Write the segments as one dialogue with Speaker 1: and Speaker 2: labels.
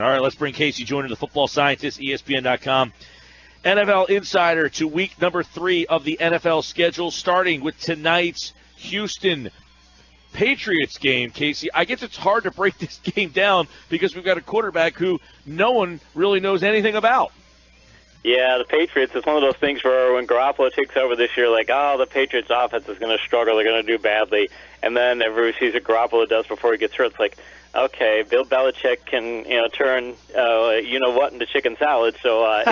Speaker 1: All right, let's bring Casey Joyner, the football scientist, ESPN.com. NFL Insider to week number 3 of the NFL schedule, starting with tonight's Houston Patriots game. Casey, I guess it's hard to break this game down because we've got a quarterback who no one really knows anything about.
Speaker 2: Yeah, the Patriots, it's one of those things where when Garoppolo takes over this year, like, oh, the Patriots offense is going to struggle, they're going to do badly. And then everybody sees what Garoppolo does before he gets hurt. It's like, okay, Bill Belichick can, turn, you-know-what into chicken salad. So, as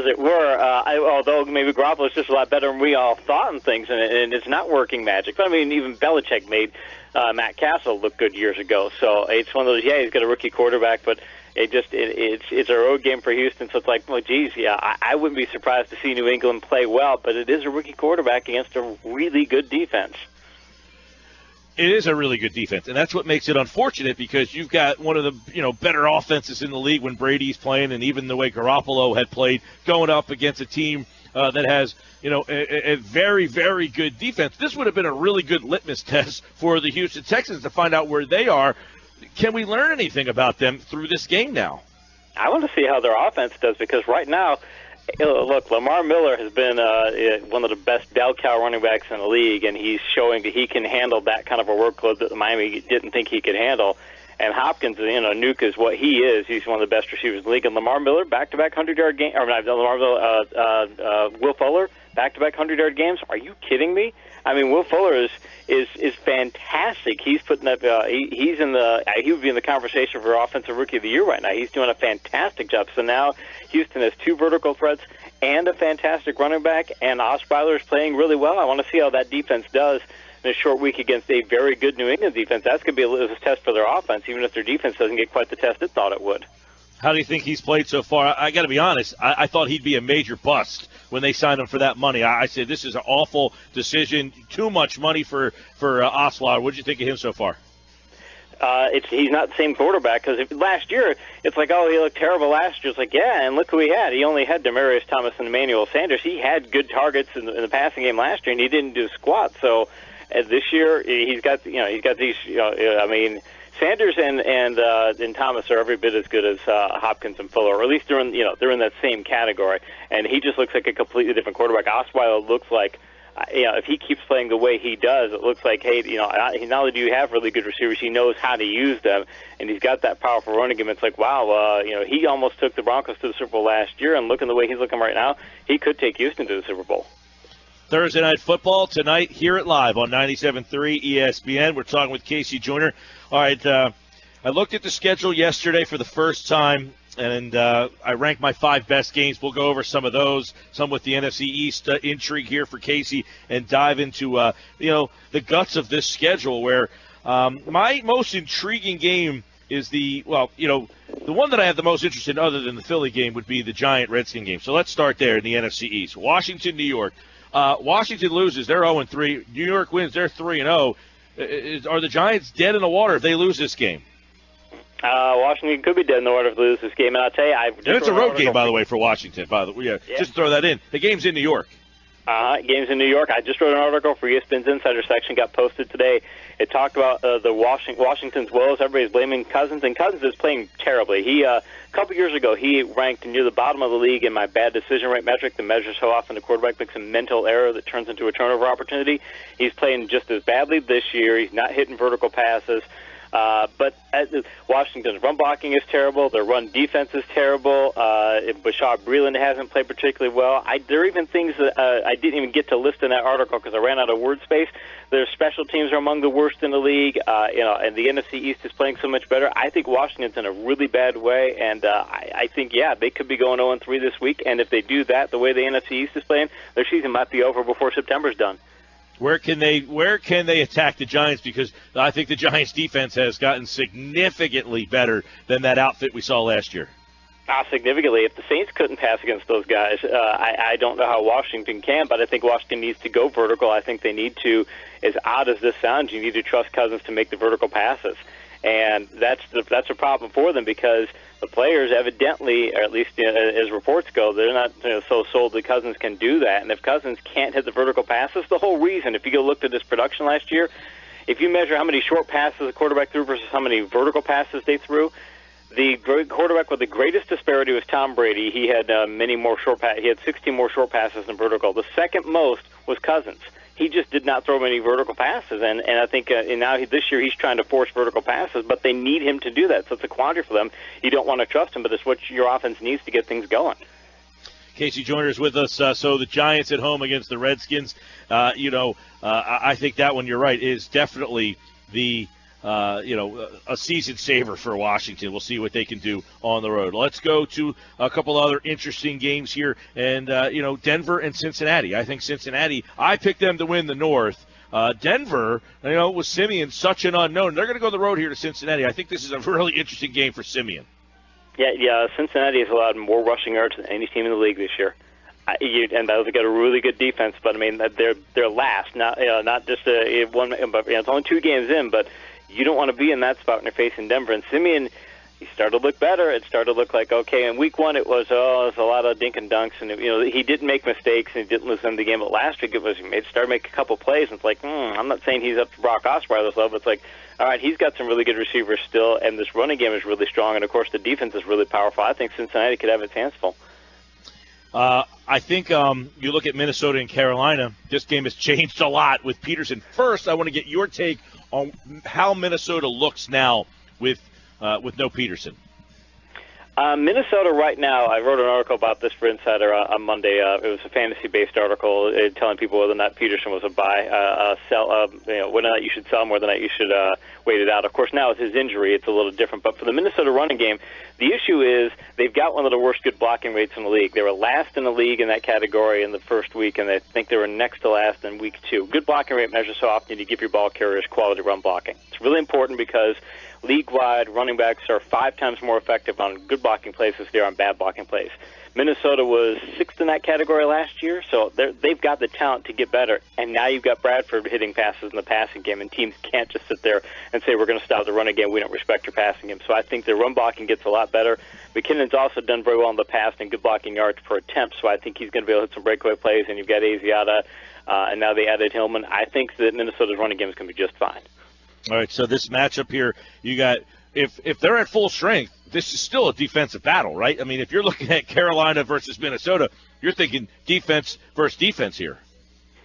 Speaker 2: it were, although maybe Garoppolo's just a lot better than we all thought and things, and it's not working magic. But, I mean, even Belichick made Matt Castle look good years ago. So it's one of those, he's got a rookie quarterback, but it's a road game for Houston, so it's like, well, geez, I wouldn't be surprised to see New England play well, but it is a rookie quarterback against a really good defense.
Speaker 1: It is a really good defense, and that's what makes it unfortunate because you've got one of the better offenses in the league when Brady's playing, and even the way Garoppolo had played going up against a team that has a very, very good defense. This would have been a really good litmus test for the Houston Texans to find out where they are. Can we learn anything about them through this game now?
Speaker 2: I want to see how their offense does because right now, look, Lamar Miller has been one of the best bell cow running backs in the league, and he's showing that he can handle that kind of a workload that Miami didn't think he could handle. And Hopkins, Nuke is what he is. He's one of the best receivers in the league. And Lamar Miller, back-to-back 100-yard game. Or not, Lamar Miller, Will Fuller, back-to-back 100-yard games. Are you kidding me? I mean, Will Fuller is fantastic. He's putting up. He would be in the conversation for Offensive Rookie of the Year right now. He's doing a fantastic job. So now Houston has 2 vertical threats and a fantastic running back, and Osweiler is playing really well. I want to see how that defense does in a short week against a very good New England defense. That's going to be a little test for their offense, even if their defense doesn't get quite the test it thought it would.
Speaker 1: How do you think he's played so far? I got to be honest. I thought he'd be a major bust when they signed him for that money. I said this is an awful decision. Too much money for Osweiler. What did you think of him so far?
Speaker 2: He's not the same quarterback because last year it's like, oh, he looked terrible last year. It's like, yeah, and look who he had. He only had Demaryius Thomas and Emmanuel Sanders. He had good targets in the passing game last year, and he didn't do squat. So this year he's got these. I mean, Sanders and Thomas are every bit as good as Hopkins and Fuller, or at least they're in that same category. And he just looks like a completely different quarterback. Osweiler looks like, if he keeps playing the way he does, it looks like, hey, not only do you have really good receivers, he knows how to use them, and he's got that powerful running game. It's like, wow, he almost took the Broncos to the Super Bowl last year, and looking the way he's looking right now, he could take Houston to the Super Bowl.
Speaker 1: Thursday Night Football tonight. Hear it live on 97.3 ESPN. We're talking with Casey Joyner. All right, I looked at the schedule yesterday for the first time, and I ranked my 5 best games. We'll go over some of those, some with the NFC East intrigue here for Casey, and dive into the guts of this schedule. Where my most intriguing game is the one that I have the most interest in, other than the Philly game, would be the Giant-Redskin game. So let's start there in the NFC East. Washington, New York. Washington loses, they're 0-3. New York wins, they're 3-0. Are the Giants dead in the water if they lose this game?
Speaker 2: Washington could be dead in the water if they lose this game, and I'll tell you,
Speaker 1: it's a road game, by the way, for Washington. By the way, yeah. Just throw that in. The game's in New York.
Speaker 2: Games in New York. I just wrote an article for ESPN's Insider section, got posted today. It talked about the Washington's woes. Everybody's blaming Cousins, and Cousins is playing terribly. He a couple years ago, he ranked near the bottom of the league in my bad decision rate metric that measures how often the quarterback makes a mental error that turns into a turnover opportunity. He's playing just as badly this year. He's not hitting vertical passes. But Washington's run blocking is terrible. Their run defense is terrible. Bashar Breeland hasn't played particularly well. There are even things that I didn't even get to list in that article because I ran out of word space. Their special teams are among the worst in the league. And the NFC East is playing so much better. I think Washington's in a really bad way, and I think, they could be going 0-3 this week. And if they do that, the way the NFC East is playing, their season might be over before September's done.
Speaker 1: Where can they attack the Giants? Because I think the Giants' defense has gotten significantly better than that outfit we saw last year.
Speaker 2: Significantly. If the Saints couldn't pass against those guys, I don't know how Washington can, but I think Washington needs to go vertical. I think they need to, as odd as this sounds, you need to trust Cousins to make the vertical passes. And that's a problem for them because the players evidently, or at least as reports go, they're not so sold that Cousins can do that. And if Cousins can't hit the vertical passes, the whole reason, if you go look at his production last year, if you measure how many short passes the quarterback threw versus how many vertical passes they threw, the quarterback with the greatest disparity was Tom Brady. He had many more short passes. He had 16 more short passes than vertical. The second most was Cousins. He just did not throw many vertical passes, and I think this year he's trying to force vertical passes, but they need him to do that, so it's a quandary for them. You don't want to trust him, but it's what your offense needs to get things going.
Speaker 1: Casey Joyner is with us. So the Giants at home against the Redskins, I think that one, you're right, is definitely the a season saver for Washington. We'll see what they can do on the road. Let's go to a couple other interesting games here. And, Denver and Cincinnati. I think Cincinnati, I picked them to win the North. Denver, with Simeon such an unknown, they're going to go on the road here to Cincinnati. I think this is a really interesting game for Simeon.
Speaker 2: Yeah, Cincinnati has allowed more rushing yards than any team in the league this year. And they've got a really good defense, but, I mean, they're last. Not just one, but it's only 2 games in, but you don't want to be in that spot when you're facing Denver. And Simeon, he started to look better. It started to look like, okay, in week 1 it was a lot of dink and dunks, and he didn't make mistakes and he didn't lose them the game. But last week he started making a couple plays, and it's like, I'm not saying he's up to Brock Osweiler's level. It's like, all right, he's got some really good receivers still, and this running game is really strong, and of course the defense is really powerful. I think Cincinnati could have its hands full.
Speaker 1: I think you look at Minnesota and Carolina, this game has changed a lot with Peterson. First, I want to get your take on how Minnesota looks now with no Peterson.
Speaker 2: Minnesota right now, I wrote an article about this for Insider on Monday. It was a fantasy-based article telling people whether or not Peterson was a buy, sell, whether or not you should sell him, whether or not you should wait it out. Of course, now with his injury, it's a little different. But for the Minnesota running game, the issue is they've got one of the worst good blocking rates in the league. They were last in the league in that category in the first week, and I think they were next to last in week 2. Good blocking rate measures so often you give your ball carriers quality run blocking. It's really important because league-wide, running backs are 5 times more effective on good blocking plays as they are on bad blocking plays. Minnesota was 6th in that category last year, so they've got the talent to get better. And now you've got Bradford hitting passes in the passing game, and teams can't just sit there and say, we're going to stop the running game. We don't respect your passing game. So I think their run blocking gets a lot better. McKinnon's also done very well in the past and good blocking yards per attempt, so I think he's going to be able to hit some breakaway plays. And you've got Asiata, and now they added Hillman. I think that Minnesota's running game is going to be just fine.
Speaker 1: All right, so this matchup here, you got if they're at full strength, this is still a defensive battle, right? I mean, if you're looking at Carolina versus Minnesota, you're thinking defense versus defense here.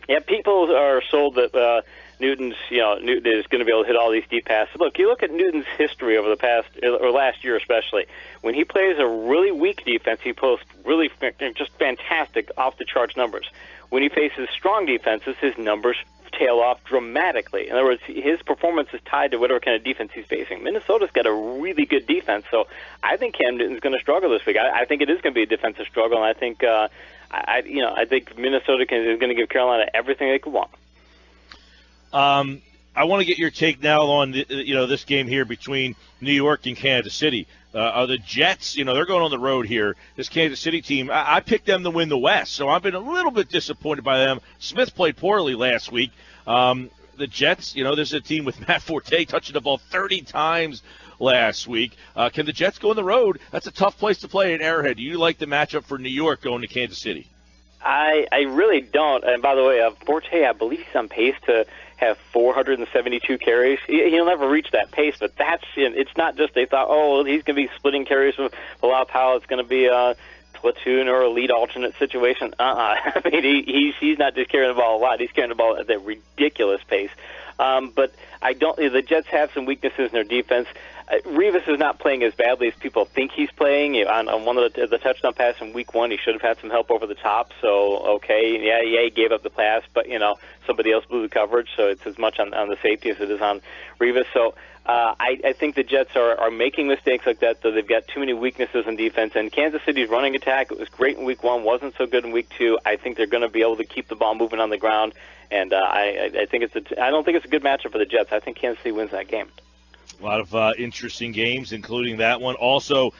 Speaker 2: Yeah, people are sold that Newton is going to be able to hit all these deep passes. Look, you look at Newton's history over the past or last year especially. When he plays a really weak defense, he posts really just fantastic off-the-charts numbers. When he faces strong defenses, his numbers tail off dramatically. In other words, his performance is tied to whatever kind of defense he's facing. Minnesota's got a really good defense, so I think Cam Newton's going to struggle this week. I think it is going to be a defensive struggle, and I think I think Minnesota is going to give Carolina everything they could want.
Speaker 1: I want to get your take now on this game here between New York and Kansas City. Are the Jets, they're going on the road here. This Kansas City team, I picked them to win the West, so I've been a little bit disappointed by them. Smith played poorly last week. The Jets, this is a team with Matt Forte touching the ball 30 times last week. Can the Jets go on the road? That's a tough place to play at Arrowhead. Do you like the matchup for New York going to Kansas City?
Speaker 2: I really don't. And by the way, Forte, I believe he's on pace to have 472 carries. He'll never reach that pace, but it's not just they thought, he's going to be splitting carries with Bilal Powell. It's going to be a platoon or a lead alternate situation. I mean, he's not just carrying the ball a lot. He's carrying the ball at a ridiculous pace. But the Jets have some weaknesses in their defense. Revis is not playing as badly as people think he's playing. On one of the touchdown pass in week 1, he should have had some help over the top. So, okay, he gave up the pass, but, somebody else blew the coverage, so it's as much on the safety as it is on Revis. So I think the Jets are making mistakes like that, though they've got too many weaknesses in defense. And Kansas City's running attack, it was great in week 1, wasn't so good in week 2. I think they're going to be able to keep the ball moving on the ground, and I don't think it's a good matchup for the Jets. I think Kansas City wins that game.
Speaker 1: A lot of interesting games, including that one. Also,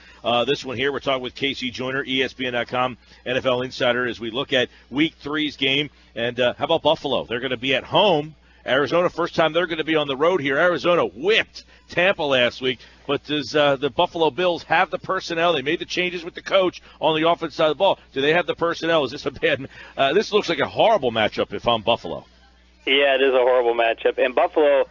Speaker 1: this one here, we're talking with Casey Joyner, ESPN.com, NFL Insider, as we look at Week 3's game. And how about Buffalo? They're going to be at home. Arizona, first time they're going to be on the road here. Arizona whipped Tampa last week. But does the Buffalo Bills have the personnel? They made the changes with the coach on the offense side of the ball. Do they have the personnel? Is this a bad this looks like a horrible matchup if I'm Buffalo.
Speaker 2: Yeah, it is a horrible matchup. And Buffalo,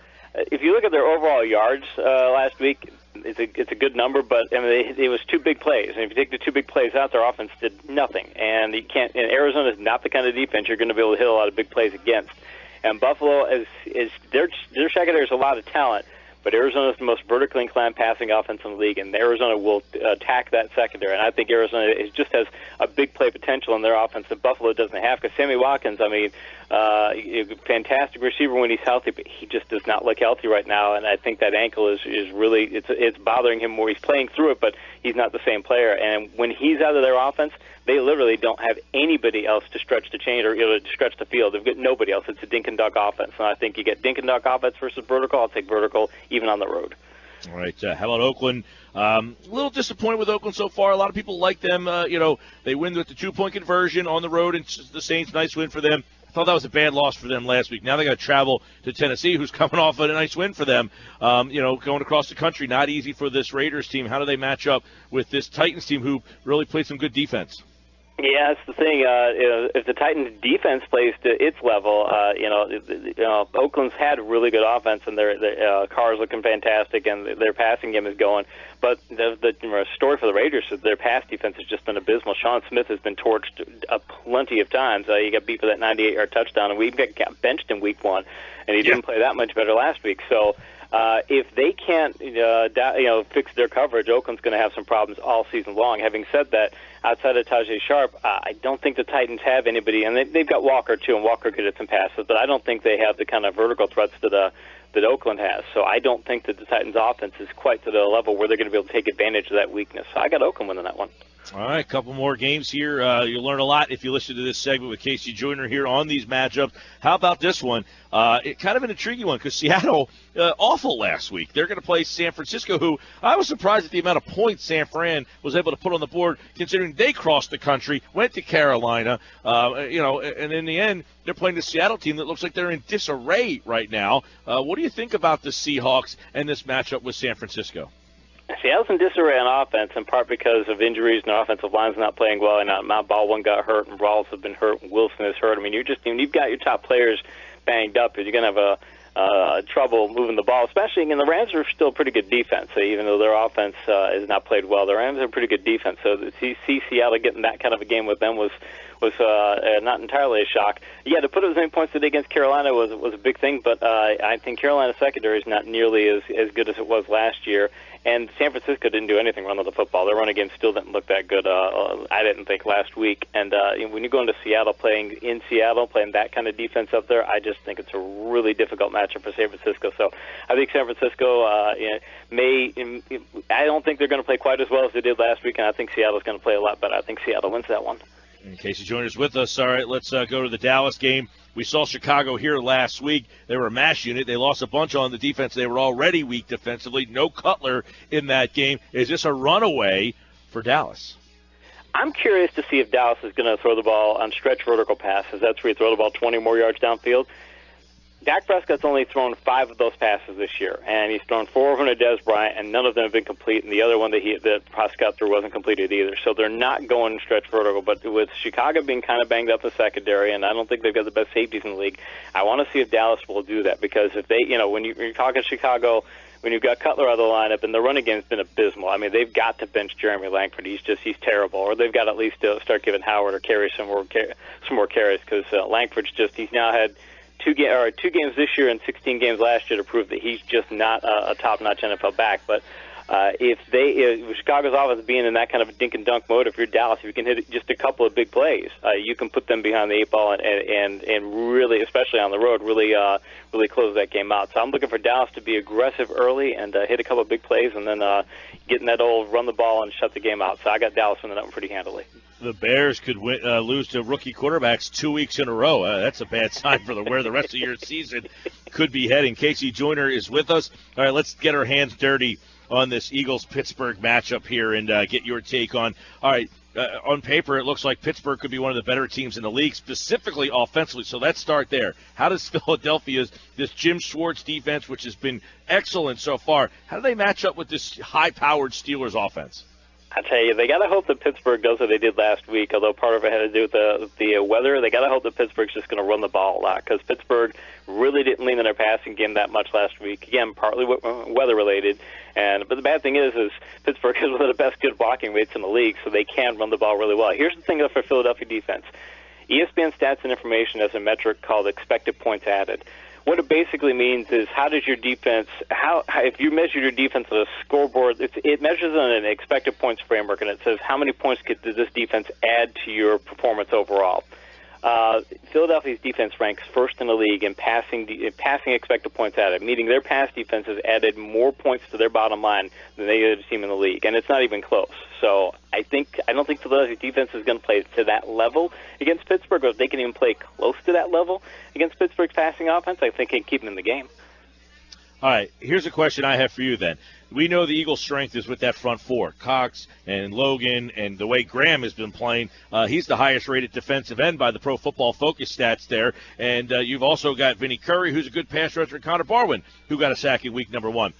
Speaker 2: if you look at their overall yards last week, it's a good number, but I mean, it was 2 big plays. And if you take the 2 big plays out, their offense did nothing. And you can't. And Arizona is not the kind of defense you're going to be able to hit a lot of big plays against. And Buffalo is their secondary has a lot of talent, but Arizona is the most vertically inclined passing offense in the league, and Arizona will attack that secondary. And I think Arizona just has a big play potential in their offense that Buffalo doesn't have. Because Sammy Watkins, I mean, fantastic receiver when he's healthy, but he just does not look healthy right now. And I think that ankle is really it's bothering him more. He's playing through it, but he's not the same player. And when he's out of their offense, they literally don't have anybody else to stretch the chain or to stretch the field. They've got nobody else. It's a dink and duck offense. And I think you get dink and duck offense versus vertical. I'll take vertical even on the road.
Speaker 1: All right. How about Oakland? A little disappointed with Oakland so far. A lot of people like them. They win with the 2-point conversion on the road, and the Saints, nice win for them. I thought that was a bad loss for them last week. Now they got to travel to Tennessee, who's coming off a nice win for them. Going across the country, not easy for this Raiders team. How do they match up with this Titans team, who really played some good defense?
Speaker 2: Yeah, that's the thing. If the Titans' defense plays to its level, Oakland's had a really good offense, and their Carr's looking fantastic, and their passing game is going. But the story for the Raiders is their pass defense has just been abysmal. Sean Smith has been torched plenty of times. He got beat for that 98-yard touchdown, and we got benched in Week 1, and he didn't play that much better last week. So if they can't fix their coverage, Oakland's going to have some problems all season long. Having said that, outside of Tajay Sharp, I don't think the Titans have anybody, and they've got Walker too, and Walker could hit some passes, but I don't think they have the kind of vertical threats that Oakland has. So I don't think that the Titans' offense is quite to the level where they're going to be able to take advantage of that weakness. So I got Oakland winning that one.
Speaker 1: All right, a couple more games here. You'll learn a lot if you listen to this segment with Casey Joyner here on these matchups. How about this one? Kind of an intriguing one because Seattle, awful last week. They're going to play San Francisco, who I was surprised at the amount of points San Fran was able to put on the board, considering they crossed the country, went to Carolina, and in the end, they're playing the Seattle team that looks like they're in disarray right now. What do you think about the Seahawks and this matchup with San Francisco?
Speaker 2: Seattle's in disarray on offense, in part because of injuries and their offensive line's not playing well. And Matt Baldwin got hurt, and Rawls have been hurt, and Wilson is hurt. I mean, you've got your top players banged up. You're going to have trouble moving the ball, especially. And the Rams are still a pretty good defense, so even though their offense has not played well. The Rams are a pretty good defense. So to see Seattle getting that kind of a game with them was not entirely a shock. Yeah, to put as many points today against Carolina was a big thing, but I think Carolina's secondary is not nearly as good as it was last year. And San Francisco didn't do anything running the football. Their running game still didn't look that good, I didn't think, last week. And when you go into Seattle, playing that kind of defense up there, I just think it's a really difficult matchup for San Francisco. So I think San Francisco I don't think they're going to play quite as well as they did last week, and I think Seattle's going to play a lot better. I think Seattle wins that one.
Speaker 1: In case you join us with us, all right, let's go to the Dallas game. We saw Chicago here last week. They were a mash unit. They lost a bunch on the defense. They were already weak defensively. No Cutler in that game. Is this a runaway for Dallas?
Speaker 2: I'm curious to see if Dallas is going to throw the ball on stretch vertical passes. That's where you throw the ball 20 more yards downfield. Dak Prescott's only thrown 5 of those passes this year, and he's thrown 4 of them to Dez Bryant, and none of them have been complete, and the other one that Prescott threw wasn't completed either. So they're not going stretch vertical, but with Chicago being kind of banged up in the secondary, and I don't think they've got the best safeties in the league, I want to see if Dallas will do that, because if they, when you're talking Chicago, when you've got Cutler out of the lineup, and the running game's been abysmal. I mean, they've got to bench Jeremy Langford. He's terrible. Or they've got to at least start giving Howard or Carey some more carries, because Langford's he's now had two games this year and 16 games last year to prove that he's just not a top-notch NFL back. But if Chicago's offense being in that kind of a dink and dunk mode, if you're Dallas, if you can hit just a couple of big plays, you can put them behind the 8 ball and really, especially on the road, really close that game out. So I'm looking for Dallas to be aggressive early and hit a couple of big plays, and then getting that old run the ball and shut the game out. So I got Dallas winning that one pretty handily.
Speaker 1: The Bears could lose to rookie quarterbacks 2 weeks in a row. That's a bad sign for where the rest of your season could be heading. Casey Joyner is with us. All right, let's get our hands dirty on this Eagles-Pittsburgh matchup here and get your take on. All right, on paper, it looks like Pittsburgh could be one of the better teams in the league, specifically offensively. So let's start there. How does Philadelphia's, this Jim Schwartz defense, which has been excellent so far, how do they match up with this high-powered Steelers offense?
Speaker 2: I tell you, they got to hope that Pittsburgh does what they did last week, although part of it had to do with the weather. They got to hope that Pittsburgh's just going to run the ball a lot, because Pittsburgh really didn't lean on their passing game that much last week. Again, partly weather-related. But the bad thing is Pittsburgh is one of the best good blocking rates in the league, so they can run the ball really well. Here's the thing for Philadelphia defense. ESPN Stats and Information has a metric called expected points added. What it basically means is how does your defense, if you measure your defense on a scoreboard, it measures on an expected points framework, and it says how many points did this defense add to your performance overall. Philadelphia's defense ranks first in the league in passing expected points added, meaning their pass defense has added more points to their bottom line than any other team in the league, and it's not even close. So I don't think Philadelphia's defense is going to play to that level against Pittsburgh, or if they can even play close to that level against Pittsburgh's passing offense, I think they can keep them in the game.
Speaker 1: All right, here's a question I have for you then. We know the Eagles' strength is with that front four, Cox and Logan, and the way Graham has been playing. He's the highest-rated defensive end by the Pro Football Focus stats there. And you've also got Vinny Curry, who's a good pass rusher, and Connor Barwin, who got a sack in week number 1.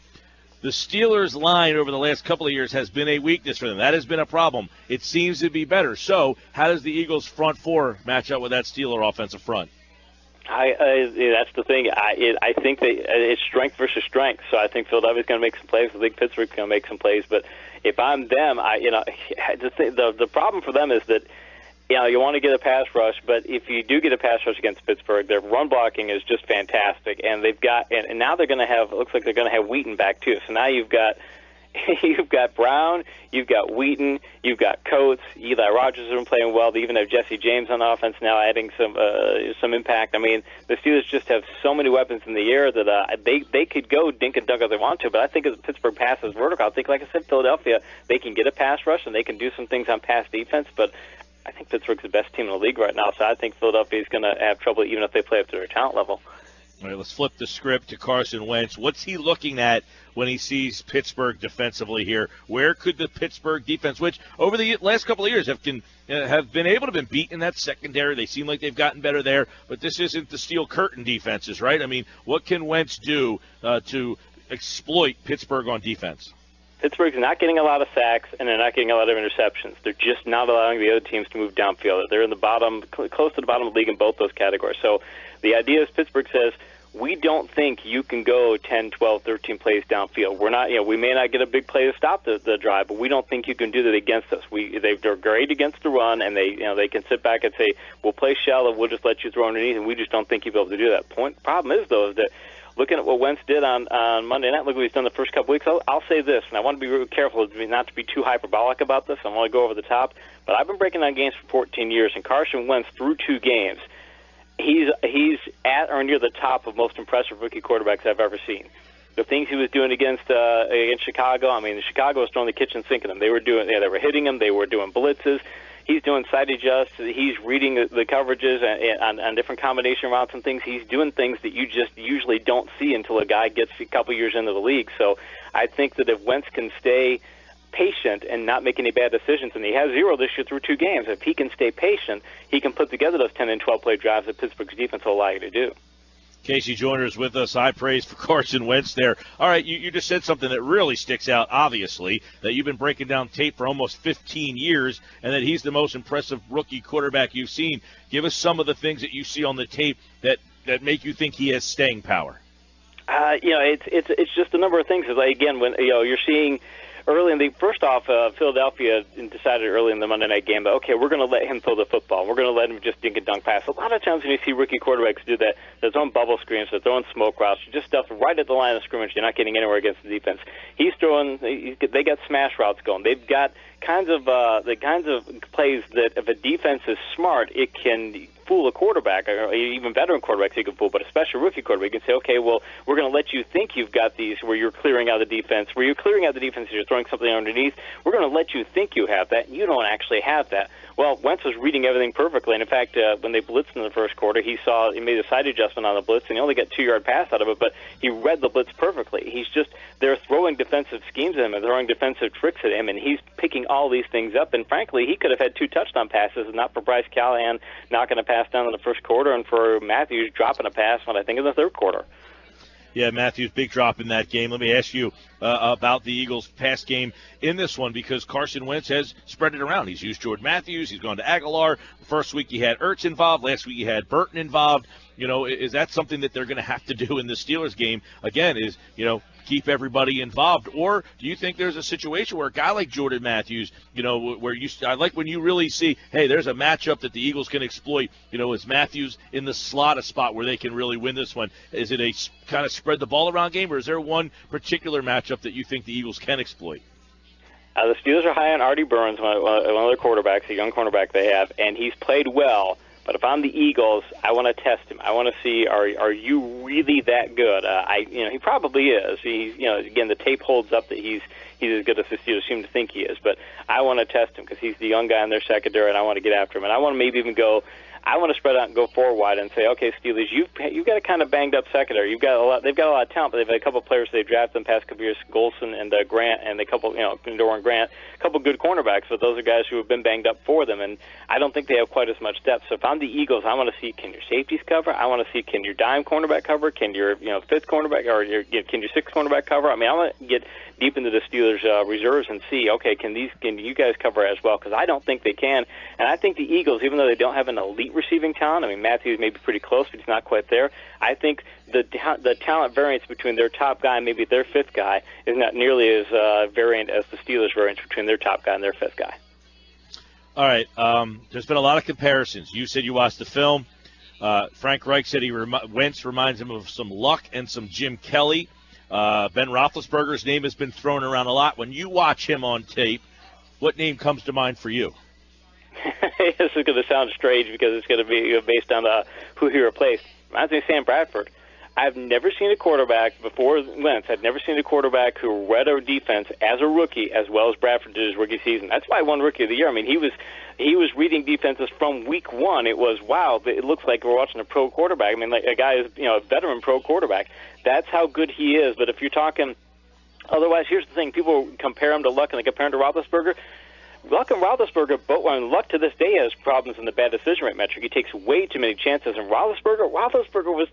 Speaker 1: The Steelers' line over the last couple of years has been a weakness for them. That has been a problem. It seems to be better. So how does the Eagles' front four match up with that Steeler offensive front?
Speaker 2: That's the thing. I think that it's strength versus strength. So I think Philadelphia's going to make some plays. I think Pittsburgh's going to make some plays. But if I'm them, the problem for them is that you want to get a pass rush, but if you do get a pass rush against Pittsburgh, their run blocking is just fantastic. And they've got and now they're going to have. It looks like they're going to have Wheaton back too. So now you've got Brown, you've got Wheaton, you've got Coates, Eli Rogers has been playing well. They even have Jesse James on offense now, adding some impact. I mean, the Steelers just have so many weapons in the air that they could go dink and dunk if they want to. But I think as Pittsburgh passes vertical, I think, like I said, Philadelphia, they can get a pass rush and they can do some things on pass defense. But I think Pittsburgh's the best team in the league right now, so I think Philadelphia is going to have trouble even if they play up to their talent level.
Speaker 1: All right, let's flip the script to Carson Wentz. What's he looking at when he sees Pittsburgh defensively here? Where could the Pittsburgh defense, which over the last couple of years have been able to be beat in that secondary, they seem like they've gotten better there, but this isn't the steel curtain defenses, right? I mean, what can Wentz do to exploit Pittsburgh on defense?
Speaker 2: Pittsburgh's not getting a lot of sacks, and they're not getting a lot of interceptions. They're just not allowing the other teams to move downfield. They're in the bottom, close to the bottom of the league in both those categories. So the idea is Pittsburgh says, we don't think you can go 10, 12, 13 plays downfield. We're not, we may not get a big play to stop the drive, but we don't think you can do that against us. They're great against the run, and they can sit back and say, we'll play shallow, we'll just let you throw underneath, and we just don't think you'll be able to do that. Problem is, though, is that looking at what Wentz did on Monday night, look what he's done the first couple weeks, I'll say this, and I want to be really careful not to be too hyperbolic about this. I want to go over the top, but I've been breaking down games for 14 years, and Carson Wentz through 2 games, he's at or near the top of most impressive rookie quarterbacks I've ever seen. The things he was doing against Chicago, I mean, Chicago was throwing the kitchen sink at him. They were hitting him. They were doing blitzes. He's doing side adjusts. He's reading the coverages on different combination routes and things. He's doing things that you just usually don't see until a guy gets a couple years into the league. So I think that if Wentz can stay patient and not make any bad decisions, and he has 0 this year through 2 games, if he can stay patient, he can put together those 10 and 12 play drives that Pittsburgh's defense will allow you to do.
Speaker 1: Casey Joyner is with us. High praise for Carson Wentz there. All right, you just said something that really sticks out, obviously, that you've been breaking down tape for almost 15 years, and that he's the most impressive rookie quarterback you've seen. Give us some of the things that you see on the tape that make you think he has staying power.
Speaker 2: It's just a number of things. Again, when you're seeing early in the first off, Philadelphia decided early in the Monday night game that, okay, we're going to let him throw the football. We're going to let him just dink and dunk pass. A lot of times when you see rookie quarterbacks do that, they're throwing bubble screens, they're throwing smoke routes, just stuff right at the line of scrimmage. You're not getting anywhere against the defense. They got smash routes going. They've got the kinds of plays that if a defense is smart, it can fool a quarterback, or even veteran quarterbacks you can fool, but especially rookie quarterback, you can say, okay, well, we're going to let you think you've got these where you're clearing out the defense, and you're throwing something underneath. We're going to let you think you have that, and you don't actually have that. Well, Wentz was reading everything perfectly, and in fact, when they blitzed in the first quarter, he made a side adjustment on the blitz, and he only got 2-yard pass out of it, but he read the blitz perfectly. They're throwing defensive schemes at him and throwing defensive tricks at him, and he's picking all these things up, and frankly, he could have had 2 touchdown passes, and not for Bryce Callahan knocking a pass down in the first quarter, and for Matthews dropping a pass when I think in the third quarter.
Speaker 1: Yeah, Matthews, big drop in that game. Let me ask you about the Eagles' pass game in this one, because Carson Wentz has spread it around. He's used Jordan Matthews. He's gone to Aguilar. First week he had Ertz involved. Last week he had Burton involved. Is that something that they're going to have to do in the Steelers game? Again, keep everybody involved? Or do you think there's a situation where a guy like Jordan Matthews, I like when you really see, hey, there's a matchup that the Eagles can exploit, is Matthews in the slot a spot where they can really win this one? Is it a kind of spread the ball around game, or is there one particular matchup that you think the Eagles can exploit?
Speaker 2: The Steelers are high on Artie Burns, one of their quarterbacks, a young cornerback they have, and he's played well. But if I'm the Eagles, I want to test him. I want to see, are you really that good? He probably is. Again, the tape holds up that he's as good as the Steelers seem to think he is. But I want to test him because he's the young guy in their secondary, and I want to get after him. And I want to maybe even go. I want to spread out and go forward wide and say, okay, Steelers, you've got a kind of banged up secondary. They've got a lot of talent, but they've had a couple of players they've drafted in the past couple years, Golson and Grant, and a couple, Doran Grant, a couple of good cornerbacks, but those are guys who have been banged up for them, and I don't think they have quite as much depth. So if I'm the Eagles, I want to see, can your safeties cover? I want to see, can your dime cornerback cover? Can your fifth cornerback can your sixth cornerback cover? I mean, I want to get deep into the Steelers' reserves and see, okay, can you guys cover as well? Because I don't think they can, and I think the Eagles, even though they don't have an elite receiving talent, I mean, Matthews may be pretty close, but he's not quite there. I think the talent variance between their top guy and maybe their fifth guy is not nearly as variant as the Steelers' variance between their top guy and their fifth guy.
Speaker 1: All right. There's been a lot of comparisons. You said you watched the film. Frank Reich said Wentz reminds him of some Luck and some Jim Kelly. Ben Roethlisberger's name has been thrown around a lot. When you watch him on tape, what name comes to mind for you?
Speaker 2: This is going to sound strange because it's going to be based on who he replaced. Reminds me of Sam Bradford. I've never seen a quarterback before Wentz. I've never seen a quarterback who read a defense as a rookie as well as Bradford did his rookie season. That's why he won Rookie of the Year. I mean, he was reading defenses from week one. It was, wow, it looks like we're watching a pro quarterback. I mean, like a guy is, a veteran pro quarterback. That's how good he is. But if you're talking, otherwise, here's the thing: people compare him to Luck and they compare him to Roethlisberger. Luck and Roethlisberger, Luck to this day has problems in the bad decision rate metric. He takes way too many chances. And Roethlisberger was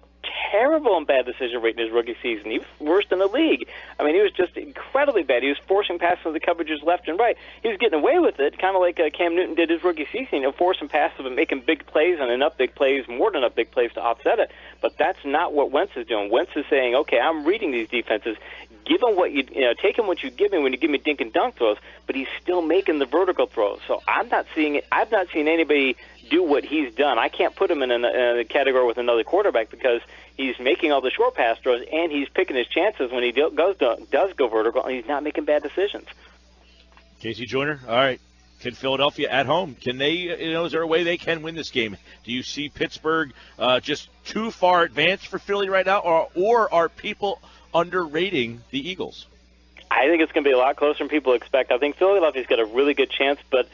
Speaker 2: terrible in bad decision rate in his rookie season. He was worst in the league. I mean, he was just incredibly bad. He was forcing passes to the coverages left and right. He was getting away with it, kind of like Cam Newton did his rookie season, forcing passes and making big plays and enough big plays, more than enough big plays to offset it. But that's not what Wentz is doing. Wentz is saying, okay, I'm reading these defenses. Give him what take him what you give me when you give me dink and dunk throws, but he's still making the vertical throws. So I'm not seeing it. I've not seen anybody do what he's done. I can't put him in a category with another quarterback because he's making all the short pass throws and he's picking his chances when he does go vertical, and he's not making bad decisions.
Speaker 1: Casey Joyner, all right. Can Philadelphia at home, can they, is there a way they can win this game? Do you see Pittsburgh just too far advanced for Philly right now, or are people underrating the Eagles?
Speaker 2: I think it's going to be a lot closer than people expect. I think Philadelphia's got a really good chance, but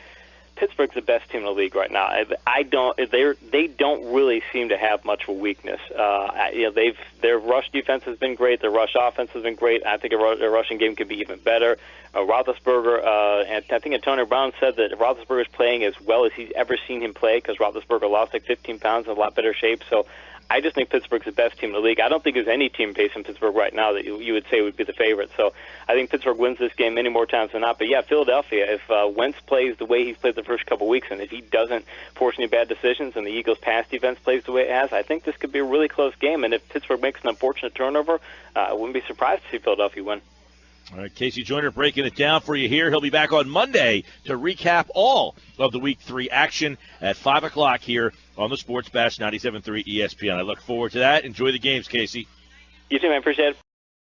Speaker 2: Pittsburgh's the best team in the league right now. They don't really seem to have much of a weakness. Their rush defense has been great. Their rush offense has been great. I think their rushing game could be even better. Roethlisberger, and I think Antonio Brown said that Roethlisberger's playing as well as he's ever seen him play because Roethlisberger lost like 15 pounds in a lot better shape. So I just think Pittsburgh's the best team in the league. I don't think there's any team facing Pittsburgh right now that you would say would be the favorite. So I think Pittsburgh wins this game many more times than not. But, yeah, Philadelphia, if Wentz plays the way he's played the first couple weeks and if he doesn't force any bad decisions and the Eagles' pass defense plays the way it has, I think this could be a really close game. And if Pittsburgh makes an unfortunate turnover, I wouldn't be surprised to see Philadelphia win.
Speaker 1: All right, Casey Joyner breaking it down for you here. He'll be back on Monday to recap all of the Week 3 action at 5 o'clock here on the Sports Bash 97.3 ESPN. I look forward to that. Enjoy the games, Casey.
Speaker 2: You too, man. Appreciate it.